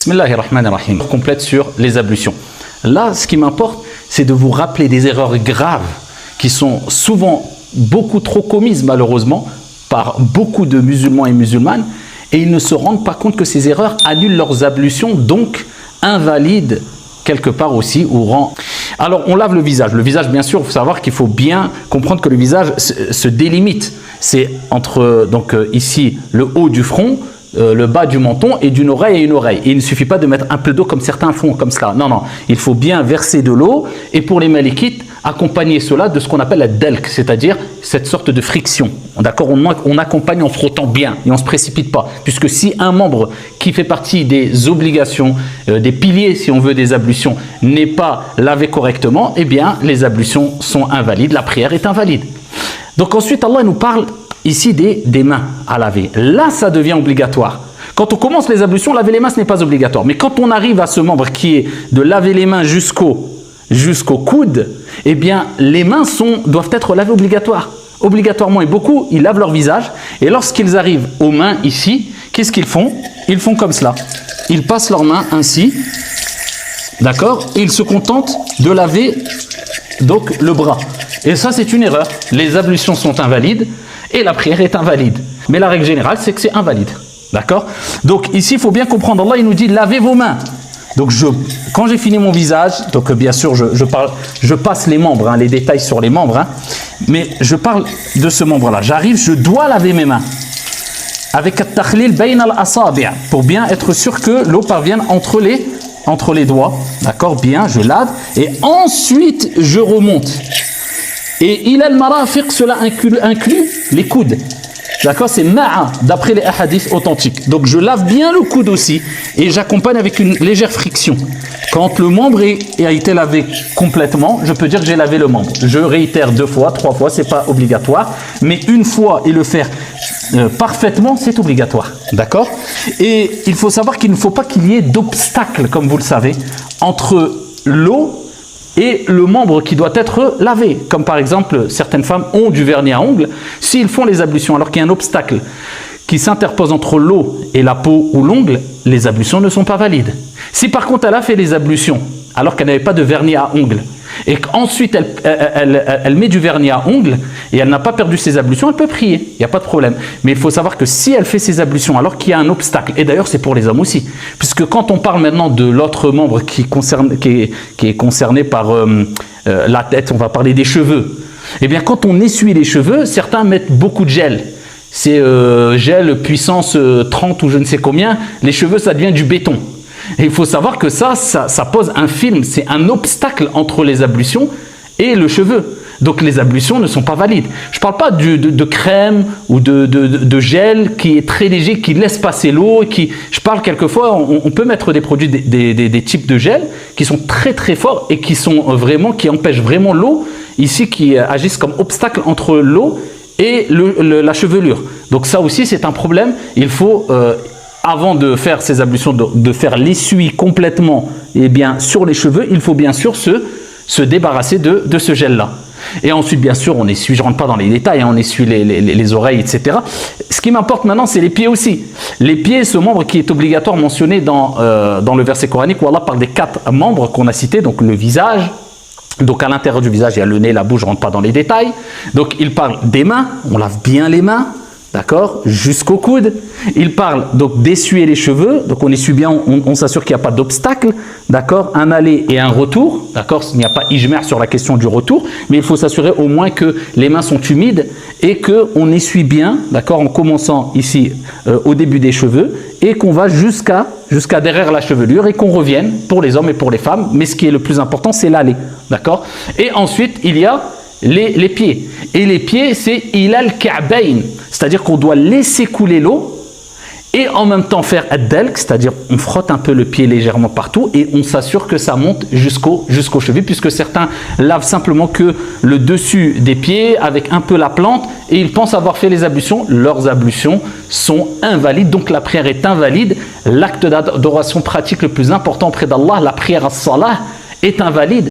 Bismillahirrahmanirrahim. Complète sur les ablutions. Là, ce qui m'importe, c'est de vous rappeler des erreurs graves qui sont souvent beaucoup trop commises malheureusement par beaucoup de musulmans et musulmanes, et ils ne se rendent pas compte que ces erreurs annulent leurs ablutions, donc invalident quelque part aussi ou rend. Alors on lave le visage. Le visage, bien sûr, il faut savoir qu'il faut bien comprendre que le visage se délimite. C'est entre donc ici le haut du front, le bas du menton et d'une oreille à une oreille. Et il ne suffit pas de mettre un peu d'eau comme certains font, comme cela. Non, non. Il faut bien verser de l'eau et pour les malikites, accompagner cela de ce qu'on appelle la delk, c'est-à-dire cette sorte de friction. D'accord, on accompagne en frottant bien et on ne se précipite pas. Puisque si un membre qui fait partie des obligations, des piliers, si on veut, des ablutions, n'est pas lavé correctement, eh bien, les ablutions sont invalides, la prière est invalide. Donc ensuite, Allah nous parle ici des mains à laver. Là, ça devient obligatoire. Quand on commence les ablutions, laver les mains, ce n'est pas obligatoire. Mais quand on arrive à ce membre qui est de laver les mains jusqu'au coude, eh bien, les mains doivent être lavées obligatoirement. Et beaucoup, ils lavent leur visage. Et lorsqu'ils arrivent aux mains ici, qu'est-ce qu'ils font? Ils font comme cela. Ils passent leurs mains ainsi. D'accord? Et ils se contentent de laver donc le bras. Et ça, c'est une erreur. Les ablutions sont invalides et la prière est invalide. Mais la règle générale, c'est que c'est invalide. D'accord? Donc ici, il faut bien comprendre. Allah, il nous dit, lavez vos mains. Donc quand j'ai fini mon visage, donc bien sûr, je passe les membres, hein, les détails sur les membres. Hein, mais je parle de ce membre-là. J'arrive, je dois laver mes mains. Avec at-takhlil bayn al-asabi' pour bien être sûr que l'eau parvienne entre les doigts. D'accord? Bien, je lave. Et ensuite, je remonte. Et il al-marafiq, cela inclut les coudes. D'accord, c'est ma'a, d'après les hadiths authentiques. Donc je lave bien le coude aussi et j'accompagne avec une légère friction. Quand le membre a été lavé complètement, je peux dire que j'ai lavé le membre. Je réitère 2 fois, 3 fois, c'est pas obligatoire. Mais une fois et le faire parfaitement, c'est obligatoire. D'accord? Et il faut savoir qu'il ne faut pas qu'il y ait d'obstacle, comme vous le savez, entre l'eau et le membre qui doit être lavé. Comme par exemple, certaines femmes ont du vernis à ongles. S'ils font les ablutions alors qu'il y a un obstacle qui s'interpose entre l'eau et la peau ou l'ongle, les ablutions ne sont pas valides. Si par contre elle a fait les ablutions alors qu'elle n'avait pas de vernis à ongles et qu'ensuite elle met du vernis à ongles et elle n'a pas perdu ses ablutions, elle peut prier, il n'y a pas de problème. Mais il faut savoir que si elle fait ses ablutions alors qu'il y a un obstacle, et d'ailleurs c'est pour les hommes aussi, puisque quand on parle maintenant de l'autre membre qui est concerné par la tête, on va parler des cheveux. Eh bien quand on essuie les cheveux, certains mettent beaucoup de gel. C'est gel puissance 30 ou je ne sais combien, les cheveux ça devient du béton. Et il faut savoir que ça pose un film, c'est un obstacle entre les ablutions et le cheveu. Donc les ablutions ne sont pas valides. Je ne parle pas de crème ou de gel qui est très léger, qui laisse passer l'eau. Je parle quelquefois, on peut mettre des produits, des types de gel qui sont très très forts et qui empêchent vraiment l'eau, ici qui agissent comme obstacle entre l'eau et la chevelure. Donc ça aussi c'est un problème. Il faut avant de faire ces ablutions, de faire l'essuie complètement sur les cheveux, il faut bien sûr se débarrasser de ce gel-là. Et ensuite, bien sûr, on essuie, je ne rentre pas dans les détails, hein, on essuie les oreilles, etc. Ce qui m'importe maintenant, c'est les pieds aussi. Les pieds, ce membre qui est obligatoire mentionné dans le verset coranique où Allah parle des 4 membres qu'on a cités, donc le visage. Donc à l'intérieur du visage, il y a le nez, la bouche, je ne rentre pas dans les détails. Donc il parle des mains, on lave bien les mains. D'accord, jusqu'au coude. Il parle donc d'essuyer les cheveux. Donc on essuie bien, on s'assure qu'il n'y a pas d'obstacle. D'accord, un aller et un retour. D'accord, il n'y a pas ijma' sur la question du retour. Mais il faut s'assurer au moins que les mains sont humides et qu'on essuie bien. D'accord, en commençant ici au début des cheveux et qu'on va jusqu'à derrière la chevelure et qu'on revienne pour les hommes et pour les femmes. Mais ce qui est le plus important, c'est l'aller. D'accord. Et ensuite, il y a les pieds. Et les pieds, c'est ilal ka'bayn, c'est-à-dire qu'on doit laisser couler l'eau et en même temps faire ad-dalk, c'est-à-dire on frotte un peu le pied légèrement partout et on s'assure que ça monte jusqu'au cheveu, puisque certains lavent simplement que le dessus des pieds avec un peu la plante et ils pensent avoir fait les ablutions. Leurs ablutions sont invalides, donc la prière est invalide. L'acte d'adoration pratique le plus important auprès d'Allah, la prière as-salah, est invalide.